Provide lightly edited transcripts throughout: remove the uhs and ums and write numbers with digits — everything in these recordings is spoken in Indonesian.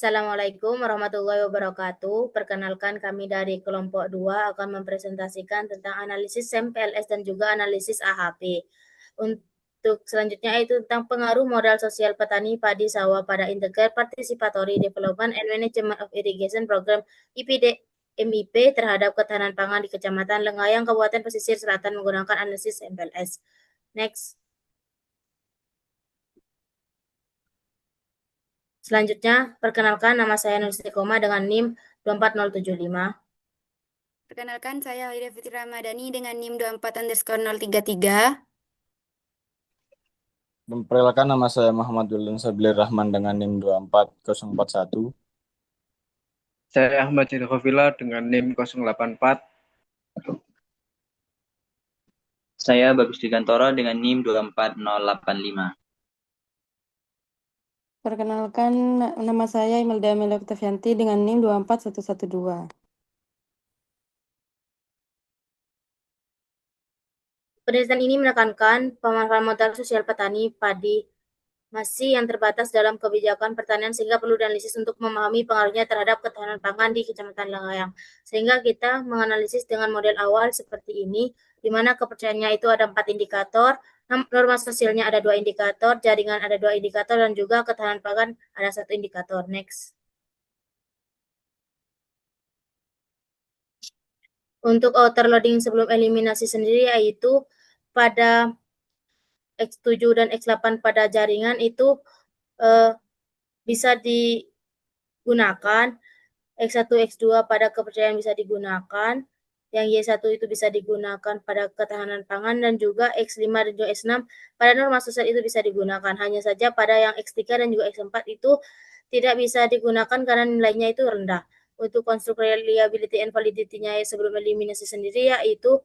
Assalamualaikum warahmatullahi wabarakatuh. Perkenalkan kami dari kelompok 2 akan mempresentasikan tentang analisis SEM, PLS, dan juga analisis AHP. Untuk selanjutnya itu tentang pengaruh modal sosial petani padi sawah pada Integrated Participatory Development and Management of Irrigation Program IPD MIP terhadap ketahanan pangan di Kecamatan Lengayang, Kabupaten Pesisir Selatan menggunakan analisis MPLS. Next. Selanjutnya, perkenalkan nama saya Nur Istiqomah dengan NIM 24075. Perkenalkan, saya Aida Fitri Ramadhani dengan NIM 24_033. Memperkenalkan nama saya Muhammad Julian Sablir Rahman dengan NIM 24041. Saya Ahmad Jilkhofila dengan NIM 084. Saya Bagus Digantoro dengan NIM 24085. Perkenalkan, nama saya Imelda Amelia Oktavianti dengan NIM 24112. Penelitian ini menekankan pemanfaatan modal sosial petani padi masih yang terbatas dalam kebijakan pertanian sehingga perlu analisis untuk memahami pengaruhnya terhadap ketahanan pangan di Kecamatan Lengayang. Sehingga kita menganalisis dengan model awal seperti ini, di mana kepercayaannya itu ada 4 indikator, norma sosialnya ada 2 indikator, jaringan ada 2 indikator, dan juga ketahanan pangan ada 1 indikator. Next. Untuk outer loading sebelum eliminasi sendiri yaitu pada X7 dan X8 pada jaringan itu bisa digunakan, X1, X2 pada kepercayaan bisa digunakan, yang Y1 itu bisa digunakan pada ketahanan pangan, dan juga X5 dan juga X6 pada norma sosial itu bisa digunakan. Hanya saja pada yang X3 dan juga X4 itu tidak bisa digunakan karena nilainya itu rendah. Untuk konstruk reliability and validity-nya sebelum eliminasi sendiri yaitu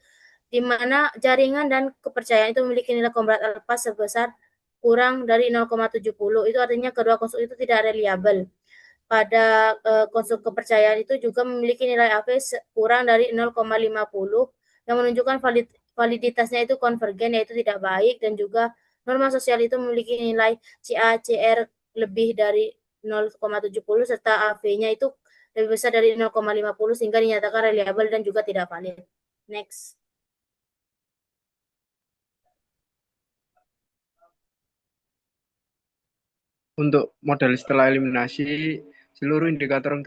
di mana jaringan dan kepercayaan itu memiliki nilai kombat alfa sebesar kurang dari 0,70. Itu artinya kedua konstruk itu tidak reliable. Pada konstruk kepercayaan itu juga memiliki nilai AP kurang dari 0,50 yang menunjukkan validitasnya itu konvergen, yaitu tidak baik, dan juga norma sosial itu memiliki nilai CA/CR lebih dari 0,70 serta AV-nya itu lebih besar dari 0,50 sehingga dinyatakan reliable dan juga tidak valid. Next. Untuk modal setelah eliminasi, seluruh indikator yang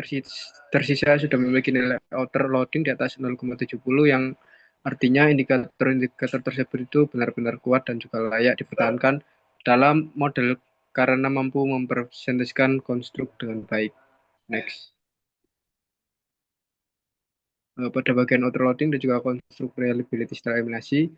tersisa sudah memiliki nilai outer loading di atas 0,70 yang artinya indikator-indikator tersebut itu benar-benar kuat dan juga layak dipertahankan dalam model karena mampu mempresentasikan konstruk dengan baik. Next. Pada bagian outer loading dan juga konstruk reliability setelah eliminasi,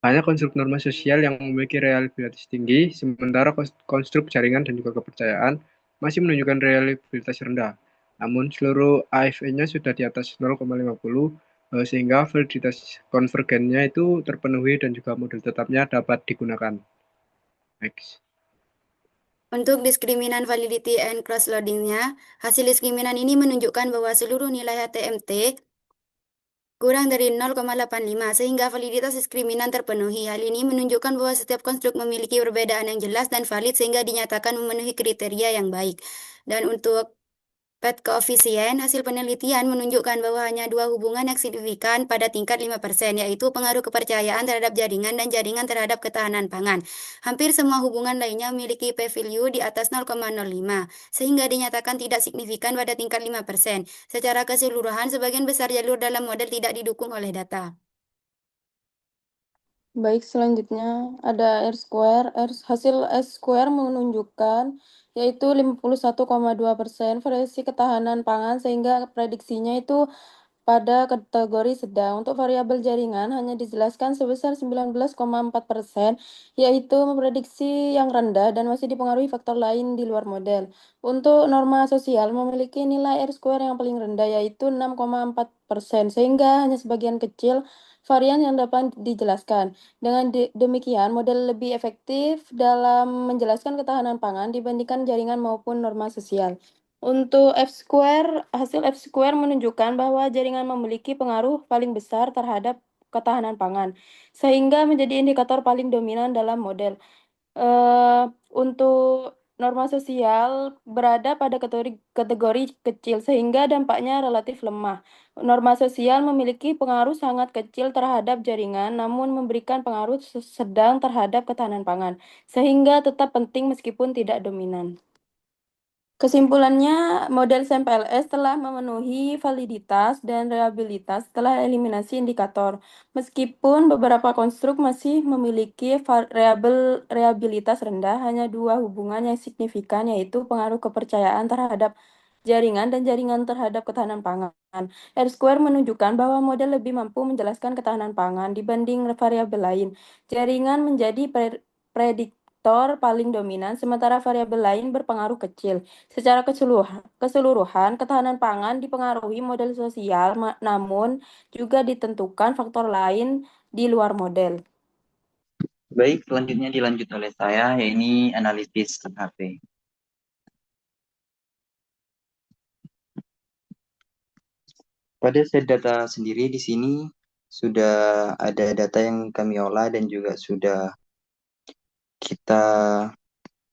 hanya konstruk norma sosial yang memiliki reliabilitas tinggi, sementara konstruk jaringan dan juga kepercayaan masih menunjukkan reliabilitas rendah. Namun seluruh AFE-nya sudah di atas 0,50, sehingga validitas konvergennya itu terpenuhi dan juga model tetapnya dapat digunakan. Next. Untuk diskriminan validity and cross-loading-nya, hasil diskriminan ini menunjukkan bahwa seluruh nilai HTMT kurang dari 0,85 sehingga validitas diskriminan terpenuhi. Hal ini menunjukkan bahwa setiap konstruk memiliki perbedaan yang jelas dan valid sehingga dinyatakan memenuhi kriteria yang baik. Dan untuk PET koefisien, hasil penelitian menunjukkan bahwa hanya dua hubungan yang signifikan pada tingkat 5%, yaitu pengaruh kepercayaan terhadap jaringan dan jaringan terhadap ketahanan pangan. Hampir semua hubungan lainnya memiliki p-value di atas 0,05, sehingga dinyatakan tidak signifikan pada tingkat 5%. Secara keseluruhan, sebagian besar jalur dalam model tidak didukung oleh data. Baik, selanjutnya ada R-square. Hasil S-square menunjukkan yaitu 51,2% variasi ketahanan pangan sehingga prediksinya itu pada kategori sedang. Untuk variabel jaringan hanya dijelaskan sebesar 19,4%, yaitu memprediksi yang rendah dan masih dipengaruhi faktor lain di luar model. Untuk norma sosial memiliki nilai R-square yang paling rendah yaitu 6,4%, sehingga hanya sebagian kecil varian yang dapat dijelaskan. Dengan demikian, model lebih efektif dalam menjelaskan ketahanan pangan dibandingkan jaringan maupun norma sosial. Untuk F-square, hasil F-square menunjukkan bahwa jaringan memiliki pengaruh paling besar terhadap ketahanan pangan, sehingga menjadi indikator paling dominan dalam model. Untuk norma sosial berada pada kategori kecil sehingga dampaknya relatif lemah. Norma sosial memiliki pengaruh sangat kecil terhadap jaringan namun memberikan pengaruh sedang terhadap ketahanan pangan sehingga tetap penting meskipun tidak dominan. Kesimpulannya, model SEM-PLS telah memenuhi validitas dan reliabilitas setelah eliminasi indikator. Meskipun beberapa konstruk masih memiliki reliabilitas rendah, hanya dua hubungan yang signifikan yaitu pengaruh kepercayaan terhadap jaringan dan jaringan terhadap ketahanan pangan. R-square menunjukkan bahwa model lebih mampu menjelaskan ketahanan pangan dibanding variabel lain. Jaringan menjadi prediktor paling dominan, sementara variabel lain berpengaruh kecil. Secara keseluruhan, ketahanan pangan dipengaruhi model sosial, namun juga ditentukan faktor lain di luar model. Baik, selanjutnya dilanjut oleh saya, yaitu analisis HP. Pada set data sendiri di sini sudah ada data yang kami olah dan juga sudah kita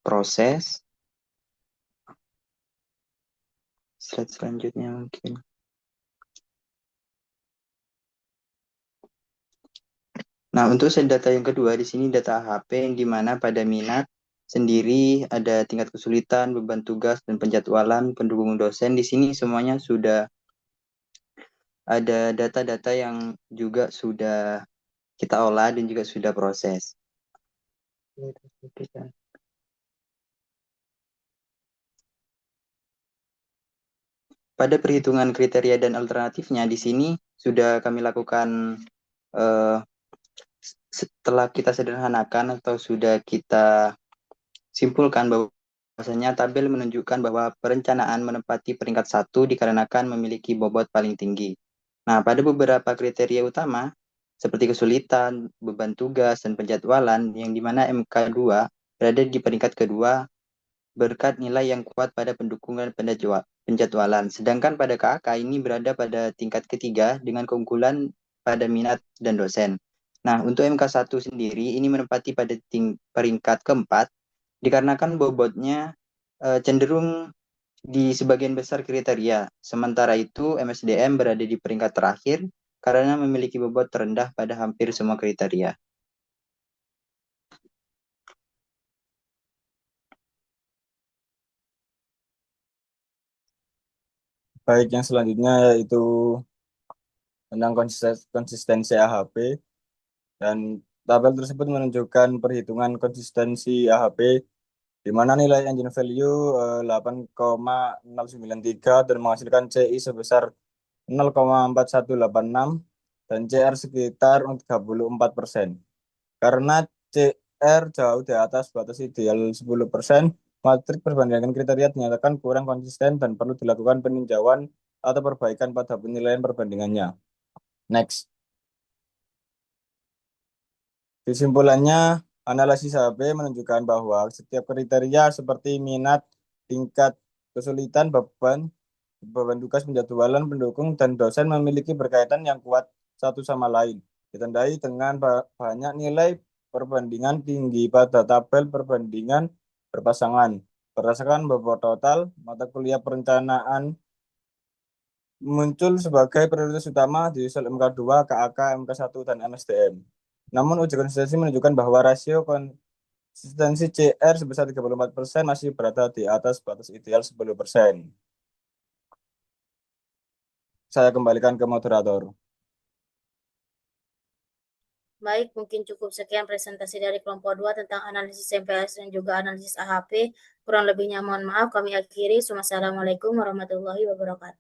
proses. Slide selanjutnya mungkin. Nah, untuk set data yang kedua di sini data HP yang dimana pada minat sendiri ada tingkat kesulitan, beban tugas, dan penjadwalan pendukung dosen. Di sini semuanya sudah ada data-data yang juga sudah kita olah dan juga sudah proses. Pada perhitungan kriteria dan alternatifnya di sini sudah kami lakukan setelah kita sederhanakan atau sudah kita simpulkan bahwasanya tabel menunjukkan bahwa perencanaan menempati peringkat 1 dikarenakan memiliki bobot paling tinggi. Nah, pada beberapa kriteria utama seperti kesulitan, beban tugas, dan penjadwalan yang dimana MK2 berada di peringkat kedua berkat nilai yang kuat pada pendukungan penjadwalan. Sedangkan pada KAK ini berada pada tingkat ketiga dengan keunggulan pada minat dan dosen. Nah, untuk MK1 sendiri ini menempati pada peringkat keempat dikarenakan bobotnya cenderung di sebagian besar kriteria. Sementara itu MSDM berada di peringkat terakhir karena memiliki bobot terendah pada hampir semua kriteria. Baik, yang selanjutnya yaitu tentang konsistensi AHP, dan tabel tersebut menunjukkan perhitungan konsistensi AHP di mana nilai engine value 8,093 dan menghasilkan CI sebesar 0,4186 dan CR sekitar 34%. Karena CR jauh di atas batas ideal 10%, matrik perbandingan kriteria dinyatakan kurang konsisten dan perlu dilakukan peninjauan atau perbaikan pada penilaian perbandingannya. Next. Kesimpulannya, analisis HP menunjukkan bahwa setiap kriteria seperti minat, tingkat kesulitan, beban tugas, penjadwalan, pendukung, dan dosen memiliki berkaitan yang kuat satu sama lain. Ditandai dengan banyak nilai perbandingan tinggi pada tabel perbandingan berpasangan. Berdasarkan bobot total, mata kuliah perencanaan muncul sebagai prioritas utama di MK2, KAK, MK1, dan MSDM. Namun uji konsistensi menunjukkan bahwa rasio konsistensi CR sebesar 34% masih berada di atas batas ideal 10%. Saya kembalikan ke moderator. Baik, mungkin cukup sekian presentasi dari kelompok 2 tentang analisis MPLS dan juga analisis AHP. Kurang lebihnya mohon maaf, kami akhiri. Wassalamualaikum warahmatullahi wabarakatuh.